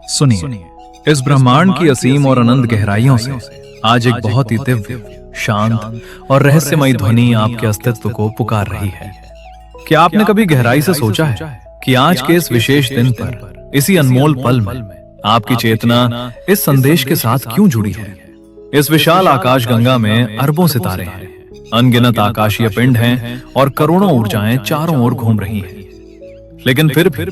सुनिए, इस ब्रह्मांड की असीम और अनंत गहराइयों से आज एक बहुत ही दिव्य, शांत और रहस्यमयी ध्वनि आपके अस्तित्व को पुकार रही है। क्या आपने कभी गहराई से सोचा है कि आज के इस विशेष दिन पर, इसी अनमोल पल में आपकी चेतना इस संदेश के साथ क्यों जुड़ी है? इस विशाल आकाश गंगा में अरबों सितारे हैं, अनगिनत आकाशीय पिंड हैं और करोड़ों ऊर्जाएं चारों ओर घूम रही हैं। लेकिन फिर भी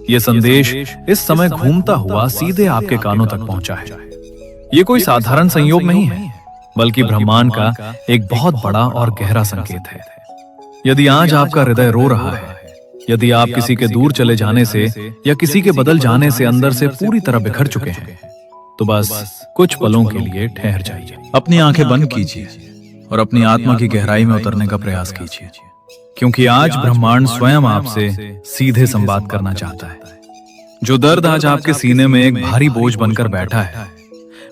ये संदेश इस समय घूमता हुआ सीधे आपके कानों तक पहुंचा है। ये कोई साधारण संयोग नहीं है, बल्कि ब्रह्मांड का एक बहुत बड़ा और गहरा संकेत है। यदि आज आपका हृदय रो रहा है, यदि आप किसी के दूर चले जाने से या किसी के बदल जाने से अंदर से पूरी तरह बिखर चुके हैं, तो बस कुछ पलों के लिए ठहर जाइए। अपनी आंखें बंद कीजिए और अपनी आत्मा की गहराई में उतरने का प्रयास कीजिए, क्योंकि आज ब्रह्मांड स्वयं आपसे सीधे संवाद करना चाहता है। जो दर्द आज आपके सीने में एक भारी बोझ बनकर बैठा है,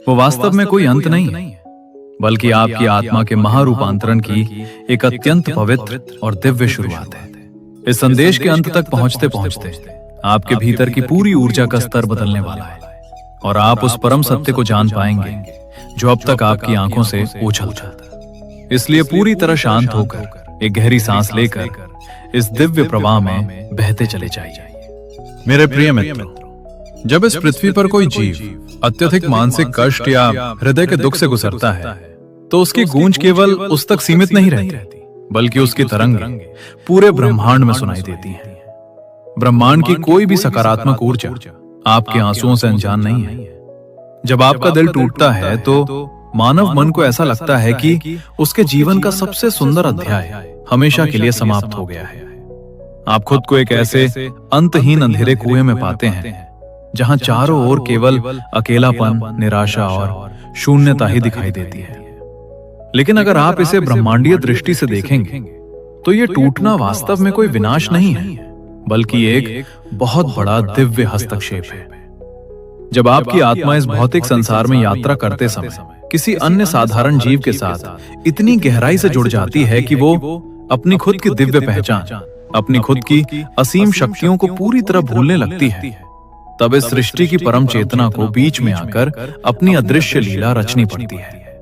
वो वास्तव में कोई अंत नहीं है, बल्कि आपकी आत्मा के महारूपांतरण की एक अत्यंत पवित्र और दिव्य शुरुआत है। इस संदेश के अंत तक पहुंचते पहुंचते आपके भीतर की पूरी ऊर्जा का स्तर बदलने वाला है और आप उस परम सत्य को जान पाएंगे जो अब तक आपकी आंखों से ओझल था। इसलिए पूरी तरह शांत होकर एक गहरी सांस लेकर इस दिव्य प्रवाह में बहते चले जाइए। मेरे प्रिय मित्रों, जब इस पृथ्वी पर कोई जीव अत्यधिक मानसिक कष्ट या हृदय के दुख से गुजरता है, तो उसकी गूंज केवल उस तक सीमित नहीं रहती, बल्कि उसकी तरंगें पूरे ब्रह्मांड में सुनाई देती हैं। ब्रह्मांड की कोई भी सकारात्मक ऊर्जा आपके आंसुओं से अनजान नहीं है। जब आपका दिल टूटता है, तो मानव मन को ऐसा लगता है कि उसके जीवन का सबसे सुंदर अध्याय हमेशा के लिए समाप्त हो गया है। आप खुद को एक ऐसे अंतहीन अंधेरे कुएं में पाते हैं जहां चारों ओर केवल अकेलापन, निराशा और शून्यता ही दिखाई देती है। लेकिन अगर आप इसे ब्रह्मांडीय दृष्टि से देखेंगे, तो ये टूटना वास्तव में कोई विनाश नहीं है, बल्कि एक बहुत बड़ा दिव्य हस्तक्षेप है। जब आपकी आत्मा इस भौतिक संसार में यात्रा करते समय किसी अन्य साधारण जीव के साथ इतनी गहराई से जुड़ जाती है कि वो अपनी खुद की दिव्य पहचान, अपनी खुद की असीम शक्तियों को पूरी तरह भूलने लगती है, तब इस सृष्टि की परम चेतना को बीच में आकर अपनी अदृश्य लीला रचनी पड़ती है,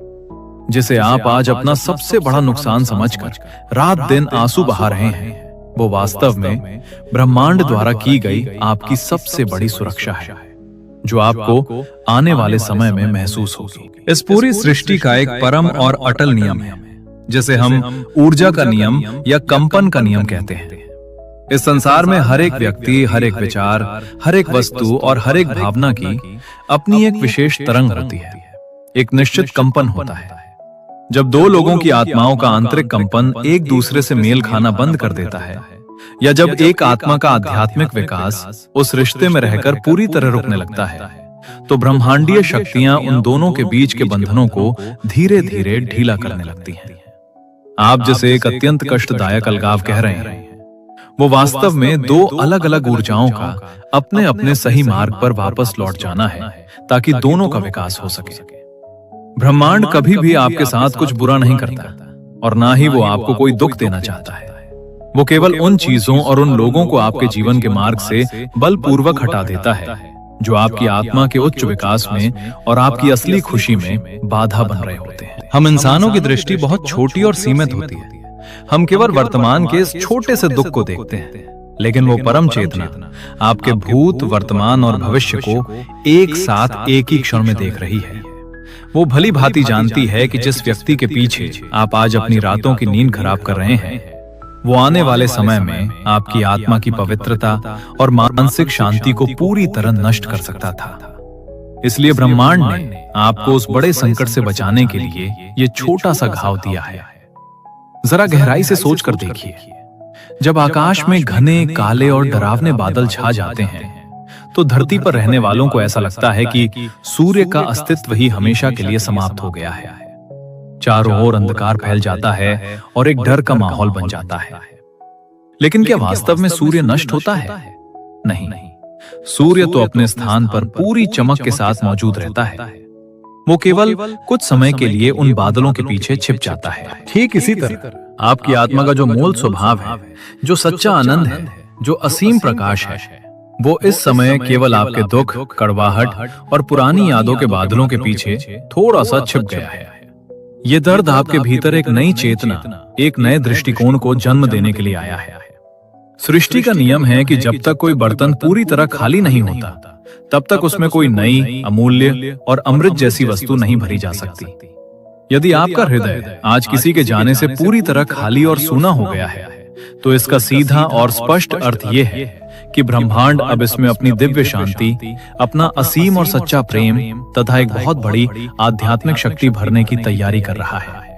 जिसे आप आज अपना सबसे बड़ा नुकसान समझकर रात दिन आंसू बहा रहे हैं। वो वास्तव में ब्रह्मांड द्वारा की गई आपकी सबसे बड़ी सुरक्षा है, जो आपको आने वाले समय में महसूस होगी। इस पूरी सृष्टि का एक परम और अटल नियम है, जिसे हम ऊर्जा का नियम या कंपन का नियम कहते हैं। इस संसार में हर एक व्यक्ति, हर एक विचार, हर एक वस्तु और हर एक भावना की अपनी एक विशेष तरंग होती है, एक निश्चित कंपन होता है। जब दो लोगों की आत्माओं का आंतरिक कंपन एक दूसरे से मेल खाना बंद कर देता है, या जब एक आत्मा का आध्यात्मिक विकास उस रिश्ते में रहकर पूरी तरह रुकने लगता है, तो ब्रह्मांडीय शक्तियां उन दोनों के बीच के बंधनों को धीरे धीरे ढीला करने लगती हैं। आप जिसे एक अत्यंत कष्टदायक अलगाव कह रहे हैं, वो वास्तव में दो अलग अलग ऊर्जाओं का अपने अपने सही मार्ग पर वापस लौट जाना है, ताकि दोनों का विकास हो सके। ब्रह्मांड कभी भी आपके साथ कुछ बुरा नहीं करता, और ना ही वो आपको कोई दुख देना चाहता है। वो केवल उन चीजों और उन लोगों को आपके जीवन के मार्ग से बलपूर्वक हटा देता है जो आपकी आत्मा के उच्च विकास में और आपकी असली खुशी में बाधा बन रहे होते हैं। हम इंसानों की दृष्टि बहुत छोटी और सीमित होती है। हम केवल वर्तमान के इस छोटे से दुख को देखते हैं, लेकिन वो परम चेतना आपके भूत, वर्तमान और भविष्य को एक साथ एक ही क्षण में देख रही है। वो भली भांति जानती है कि जिस व्यक्ति के पीछे आप आज अपनी रातों की नींद खराब कर रहे हैं, वो आने वाले समय में आपकी आत्मा की पवित्रता और मानसिक शांति को पूरी तरह नष्ट कर सकता था। इसलिए ब्रह्मांड ने आपको उस बड़े संकट से बचाने के लिए ये छोटा सा घाव दिया है। जरा गहराई से सोच कर देखिए, जब आकाश में घने, काले और डरावने बादल छा जाते हैं, तो धरती पर रहने वालों को ऐसा लगता है कि सूर्य का अस्तित्व ही हमेशा के लिए समाप्त हो गया है। चारों ओर अंधकार फैल जाता है और एक डर का माहौल बन जाता है। लेकिन क्या वास्तव में सूर्य नष्ट होता है? नहीं, सूर्य तो अपने स्थान पर पूरी चमक के साथ मौजूद रहता है। वो केवल कुछ समय के लिए उन बादलों के पीछे छिप जाता है। ठीक इसी तरह आपकी आत्मा का जो मूल स्वभाव है, जो सच्चा आनंद है, जो असीम प्रकाश है, वो इस समय केवल आपके दुख, कड़वाहट और पुरानी यादों के बादलों के पीछे थोड़ा सा छिप गया है। ये दर्द आपके भीतर एक नई चेतना, एक नए दृष्टिकोण को जन्म देने के लिए आया है। सृष्टि का नियम है कि जब तक कोई बर्तन पूरी तरह खाली नहीं होता, तब तक उसमें कोई नई, अमूल्य और अमृत जैसी वस्तु नहीं भरी जा सकती। यदि आपका हृदय आज किसी के जाने से पूरी तरह खाली और सूना हो गया है, तो इसका सीधा और स्पष्ट अर्थ यह है कि ब्रह्मांड अब इसमें अपनी दिव्य शांति, अपना असीम और सच्चा प्रेम तथा एक बहुत बड़ी आध्यात्मिक शक्ति भरने की तैयारी कर रहा है।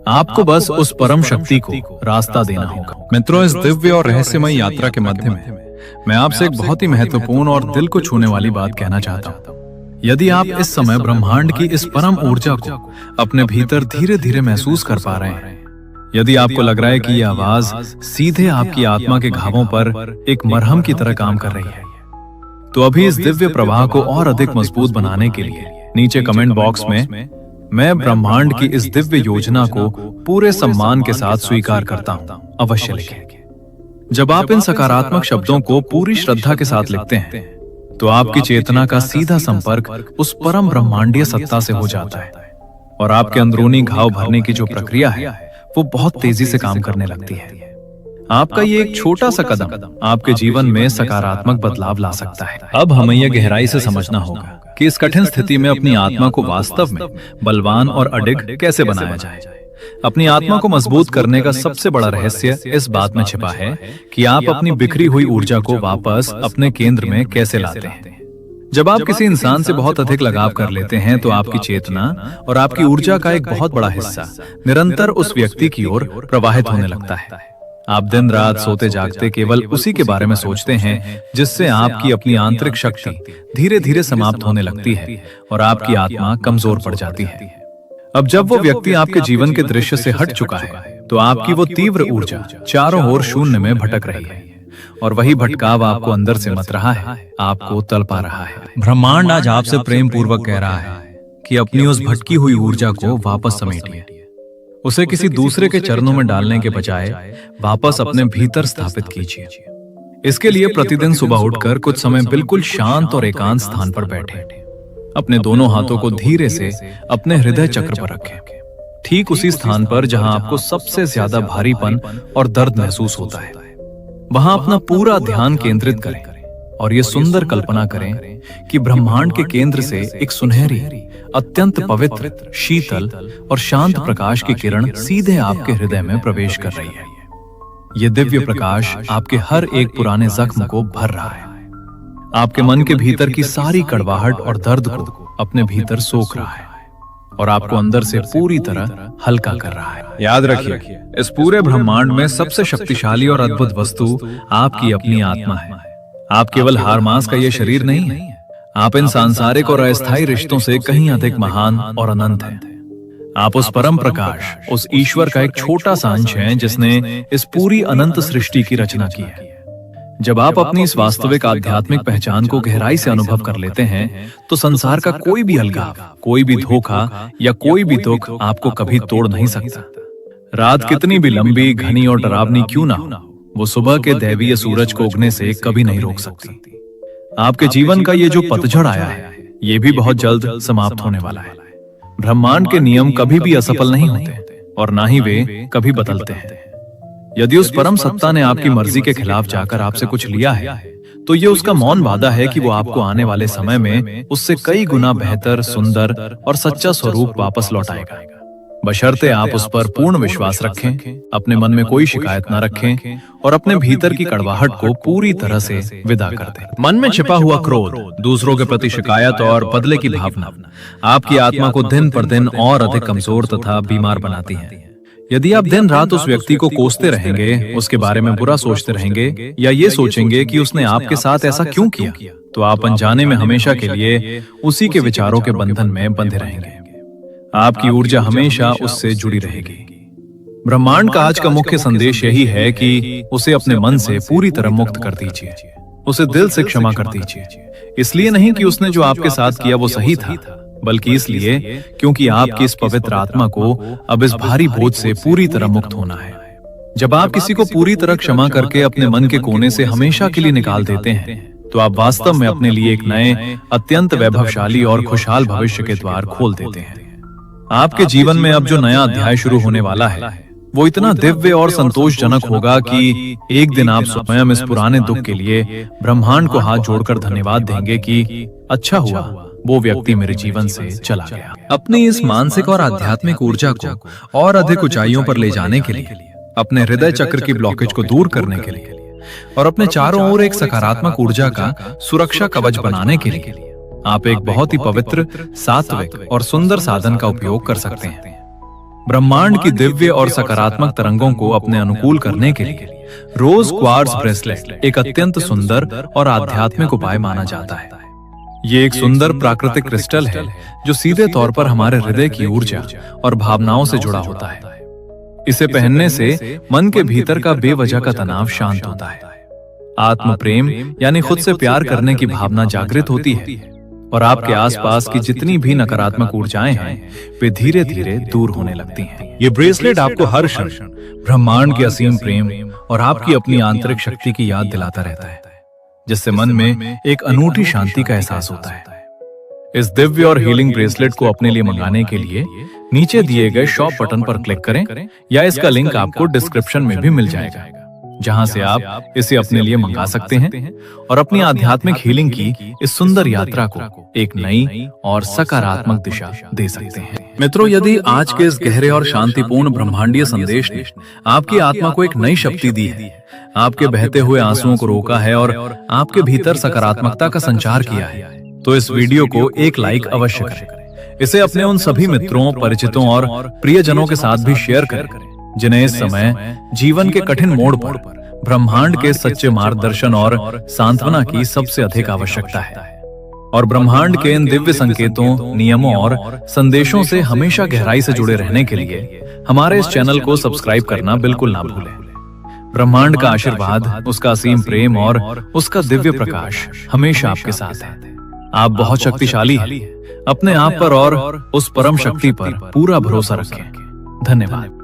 आपको बस उस परम शक्ति को रास्ता देना होगा। मित्रों, इस दिव्य और रहस्यमय यात्रा के मध्य में मैं आपसे एक बहुत ही महत्वपूर्ण और दिल को छूने वाली बात कहना चाहता हूँ। यदि आप इस समय ब्रह्मांड की इस परम ऊर्जा को अपने भीतर धीरे धीरे महसूस कर पा रहे हैं, यदि आपको लग रहा है कि यह आवाज सीधे आपकी आत्मा के घावों पर एक मरहम की तरह काम कर रही है, तो अभी इस दिव्य प्रवाह को और अधिक मजबूत बनाने के लिए नीचे कमेंट बॉक्स में मैं ब्रह्मांड की इस दिव्य योजना को पूरे सम्मान के साथ स्वीकार करता हूं अवश्य लिखें। जब आप इन सकारात्मक शब्दों को पूरी श्रद्धा के साथ लिखते हैं, तो आपकी चेतना का सीधा संपर्क उस परम ब्रह्मांडीय सत्ता से हो जाता है और आपके अंदरूनी घाव भरने की जो प्रक्रिया है वो बहुत तेजी से काम करने लगती है। आपका ये एक छोटा सा कदम आपके जीवन में सकारात्मक बदलाव ला सकता है। अब हमें यह गहराई से समझना होगा कि इस कठिन स्थिति में अपनी आत्मा को वास्तव में बलवान और अडिग कैसे बनाया जाए। अपनी आत्मा को मजबूत करने का सबसे बड़ा रहस्य इस बात में छिपा है कि आप अपनी बिखरी हुई ऊर्जा को वापस अपने केंद्र में कैसे लाते हैं। जब आप किसी इंसान से बहुत अधिक लगाव कर लेते हैं, तो आपकी चेतना और आपकी ऊर्जा का एक बहुत बड़ा हिस्सा निरंतर उस व्यक्ति की ओर प्रवाहित होने लगता है। आप दिन रात सोते जागते केवल उसी के बारे में सोचते हैं, जिससे आपकी अपनी आंतरिक शक्ति धीरे धीरे समाप्त होने लगती है और आपकी आत्मा कमजोर पड़ जाती है। अब जब वो व्यक्ति आपके जीवन के दृश्य से हट चुका है, तो आपकी वो तीव्र ऊर्जा चारों ओर शून्य में भटक रही है और वही भटकाव आपको अंदर से मत रहा है, आपको तड़पा रहा है। ब्रह्मांड आज आपसे प्रेम पूर्वक कह रहा है कि अपनी उस भटकी हुई ऊर्जा को वापस समेटिए। उसे किसी दूसरे के चरणों में डालने के बजाय वापस अपने भीतर स्थापित कीजिए। इसके लिए प्रतिदिन सुबह उठकर कुछ समय बिल्कुल शांत और एकांत स्थान पर बैठे, अपने दोनों हाथों को धीरे से अपने हृदय चक्र पर रखें, ठीक उसी स्थान पर जहां आपको सबसे ज्यादा भारीपन और दर्द महसूस होता है। वहां अपना पूरा ध्यान केंद्रित करें और ये सुंदर कल्पना करें कि ब्रह्मांड के केंद्र से एक सुनहरी, अत्यंत पवित्र, शीतल और शांत प्रकाश की किरण सीधे आपके हृदय में प्रवेश कर रही है। ये दिव्य प्रकाश आपके हर एक पुराने जख्म को भर रहा है, आपके मन के भीतर की सारी कड़वाहट और दर्द को अपने भीतर सोख रहा है और आपको अंदर से पूरी तरह हल्का कर रहा है। याद रखिए, इस पूरे ब्रह्मांड में सबसे शक्तिशाली और अद्भुत वस्तु आपकी अपनी आत्मा है। आप केवल हार मांस का ये शरीर नहीं है, आप इन सांसारिक और अस्थायी रिश्तों से कहीं अधिक महान और अनंत हैं। आप उस परम प्रकाश, उस ईश्वर का एक छोटा सा अंश हैं जिसने इस पूरी अनंत सृष्टि की रचना की है। जब आप अपनी इस वास्तविक आध्यात्मिक पहचान को गहराई से अनुभव कर लेते हैं, तो संसार का कोई भी अलगाव, कोई भी धोखा या कोई भी दुख आपको कभी तोड़ नहीं सकता। रात कितनी भी लंबी, घनी और डरावनी क्यों ना हो, वो सुबह के दैवीय सूरज को उगने से कभी नहीं रोक सकती। आपके जीवन का ये जो पतझड़ आया है, ये भी बहुत जल्द समाप्त होने वाला है। ब्रह्मांड के नियम कभी भी असफल नहीं होते और ना ही वे कभी बदलते हैं। यदि उस परम सत्ता ने आपकी मर्जी के खिलाफ जाकर आपसे कुछ लिया है, तो ये उसका मौन वादा है कि वो आपको आने वाले समय में उससे कई गुना बेहतर, सुंदर और सच्चा स्वरूप वापस लौटाएगा। बशर्ते आप उस पर पूर्ण विश्वास रखें, अपने मन में कोई शिकायत न रखें और अपने भीतर की कड़वाहट को पूरी तरह से विदा कर दें। मन में छिपा हुआ क्रोध, दूसरों के प्रति शिकायत और बदले की भावना आपकी आत्मा को दिन पर दिन और अधिक कमजोर तथा बीमार बनाती है। यदि आप दिन रात उस व्यक्ति को कोसते रहेंगे, उसके बारे में बुरा सोचते रहेंगे या ये सोचेंगे कि उसने आपके साथ ऐसा क्यों किया, तो आप अनजाने में हमेशा के लिए उसी के विचारों के बंधन में बंधे रहेंगे। आपकी ऊर्जा हमेशा उससे जुड़ी रहेगी। ब्रह्मांड का आज का मुख्य संदेश यही है कि उसे अपने मन से पूरी तरह मुक्त कर दीजिए, उसे दिल से क्षमा कर दीजिए। इसलिए नहीं कि उसने जो आपके साथ किया वो सही था, बल्कि इसलिए क्योंकि आपकी इस पवित्र आत्मा को अब इस भारी बोझ से पूरी तरह मुक्त होना है। जब आप किसी को पूरी तरह क्षमा करके अपने मन के कोने से हमेशा के लिए निकाल देते हैं, तो आप वास्तव में अपने लिए एक नए, अत्यंत वैभवशाली और खुशहाल भविष्य के द्वार खोल देते हैं। आपके जीवन में अब जो नया अध्याय शुरू होने वाला है वो इतना दिव्य और संतोषजनक होगा कि एक दिन आप स्वयं इस पुराने दुख के लिए ब्रह्मांड को हाथ जोड़कर धन्यवाद देंगे कि अच्छा हुआ वो व्यक्ति मेरे जीवन से चला गया। अपनी इस मानसिक और आध्यात्मिक ऊर्जा को और अधिक ऊंचाइयों पर ले जाने के लिए, अपने हृदय चक्र की ब्लॉकेज को दूर करने के लिए और अपने चारों ओर एक सकारात्मक ऊर्जा का सुरक्षा कवच बनाने के लिए आप एक बहुत ही पवित्र, सात्विक और सुंदर साधन का उपयोग कर सकते हैं। ब्रह्मांड की दिव्य और सकारात्मक तरंगों को अपने अनुकूल करने के लिए रोज क्वार्ट्ज ब्रेसलेट एक अत्यंत सुंदर और आध्यात्मिक उपाय माना जाता है। ये एक सुंदर प्राकृतिक क्रिस्टल है जो सीधे तौर पर हमारे हृदय की ऊर्जा और भावनाओं से जुड़ा होता है। इसे पहनने से मन के भीतर का बेवजह का तनाव शांत होता है, आत्म प्रेम यानी खुद से प्यार करने की भावना जागृत होती है और आपके आसपास की जितनी भी नकारात्मक ऊर्जाएं हैं वे धीरे धीरे दूर होने लगती हैं। ये ब्रेसलेट आपको हर क्षण ब्रह्मांड के असीम प्रेम और आपकी अपनी आंतरिक शक्ति की याद दिलाता रहता है, जिससे मन में एक अनूठी शांति का एहसास होता है। इस दिव्य और हीलिंग ब्रेसलेट को अपने लिए मंगाने के लिए नीचे दिए गए शॉप बटन पर क्लिक करें या इसका लिंक आपको डिस्क्रिप्शन में भी मिल जाएगा, जहां से आप इसे अपने लिए मंगा सकते हैं और अपनी आध्यात्मिक हीलिंग की इस सुंदर यात्रा को एक नई और सकारात्मक दिशा दे सकते हैं। मित्रों, यदि आज के इस गहरे और शांतिपूर्ण ब्रह्मांडीय संदेश ने आपकी आत्मा को एक नई शक्ति दी है, आपके बहते हुए आंसुओं को रोका है और आपके भीतर सकारात्मकता का संचार किया है, तो इस वीडियो को एक लाइक अवश्य करें। इसे अपने उन सभी मित्रों, परिचितों और प्रियजनों के साथ भी शेयर करें जिन्हें इस समय जीवन के कठिन मोड़ पर ब्रह्मांड के सच्चे मार्गदर्शन और सांत्वना की सबसे अधिक आवश्यकता है। और ब्रह्मांड के इन दिव्य संकेतों, नियमों और संदेशों से हमेशा गहराई से जुड़े रहने के लिए हमारे इस चैनल को सब्सक्राइब करना बिल्कुल ना भूलें। ब्रह्मांड का आशीर्वाद, उसका असीम प्रेम और उसका दिव्य प्रकाश हमेशा आपके साथ है। आप बहुत शक्तिशाली हैं। अपने आप पर और उस परम शक्ति पर पूरा भरोसा रखें। धन्यवाद।